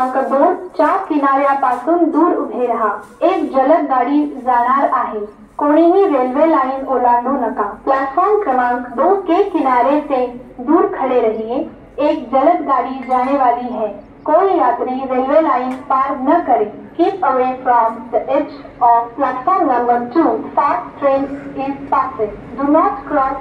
क्रमांक 2 च्या किनाऱ्यापासून दूर उभे राहा. एक जलद गाडी जाणार आहे. कोणीही रेल्वे लाइन ओलांडू नका. प्लेटफॉर्म क्रमांक 2 के किनारे से दूर खड़े रहिए. एक जलद गाड़ी जाने वाली है. कोई यात्री रेलवे लाइन पार न करे. Keep away from the edge of platform number 2. Fast train is passing. Do not cross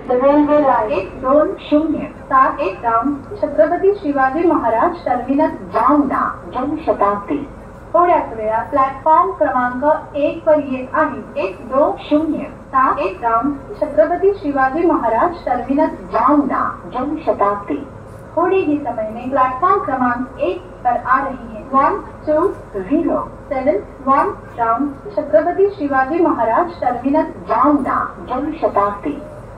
the railway line. 1-2-0-7 down Chhatrapati Shivaji Maharaj terminus जामदा जनशताब्दी. थोड्याच वेळात प्लॅटफॉर्म क्रमांक 1 पर येत आहे. 1-2-0-7 डाउन छत्रपति शिवाजी महाराज टर्मिनस जामदा जनशताब्दी. थोड़ी ही समय में प्लेटफॉर्म क्रमांक 1 पर आ रही है. 1-2-0-7 डाउन छत्रपति शिवाजी महाराज टर्मिनस जामदा Janshatabdi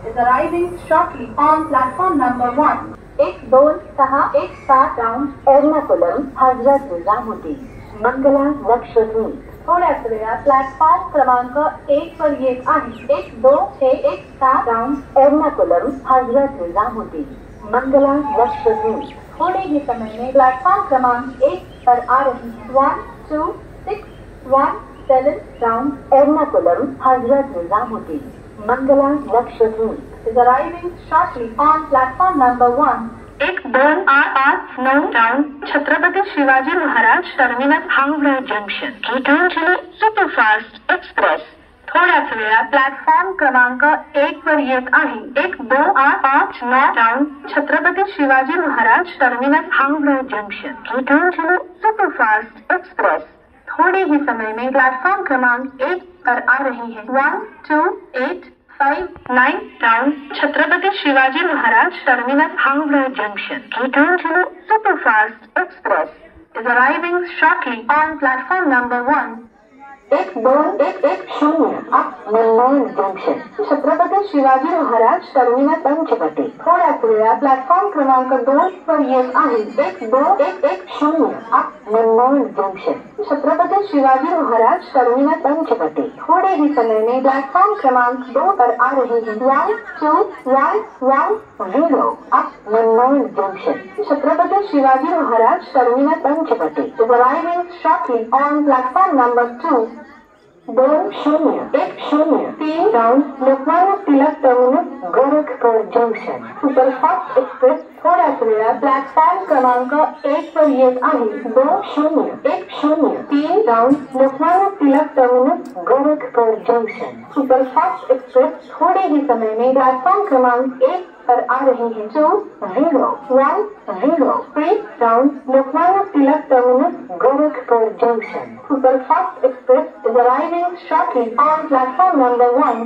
is arriving shortly on platform number 1. 1-2-6-1-7 down Ernakulam Hazrat Nizamuddin Mangala Lakshadweep. थोड्याच वेळात प्लॅटफॉर्म क्रमांक 1 पर येत आहे. 1-2-6-1-7 डाउन एर्नाकुलम हजरत निजामुद्दीन मंगला लक्षद्वीप. थोड़े ही समय में प्लेटफॉर्म क्रमांक 1 पर आ रही है. 1-2-6-1-7 down Ernakulam Hazrat Nizamuddin Mangala Lakshadweep is arriving shortly on platform number 1. 1-2-8-9 down Chhatrapati Shivaji Maharaj terminus Howrah junction Gitanjali superfast express. थोड्याच वेळात प्लॅटफॉर्म क्रमांक 1 पर येत आहे. 1-2-8-9 down Chhatrapati Shivaji Maharaj terminus Howrah junction Gitanjali superfast express. थोड़े ही समय में प्लेटफॉर्म क्रमांक 1 पर आ रही है. 1-2-8-5-9 down Chhatrapati Shivaji Maharaj terminus Howrah junction Gitanjali superfast express is arriving shortly on platform number 1. 1-2-1-1-0 Mumbai junction Chhatrapati Shivaji Maharaj terminus Panchavati. थोड्याच वेळात प्लॅटफॉर्म क्रमांक 2 पर येत आहे. 1-2-1-1-0 मुंबई जंक्शन छत्रपति शिवाजी महाराज टर्मिनस पंचवटी. थोड़े ही समय में प्लेटफॉर्म क्रमांक 2 पर आ रही है. 1-2-1-1-0 Mumbai junction Chhatrapati Shivaji Maharaj terminus Panchavati is arriving shortly on platform number 2. 2-0-1-0 down Lokmanya Tilak terminus Gorakhpur junction superfast express. थोड्याच वेळात प्लॅटफॉर्म क्रमांक 1 पर येत आहे. 2-0-1-0 down Lokmanya Tilak terminus Gorakhpur junction superfast express. थोड़े ही समय में प्लैटफॉर्म क्रमांक 1 पर आ रही है. 2-0-1-0 down Lokmanya Tilak terminus Gorakhpur junction superfast express is arriving shortly on platform number 1.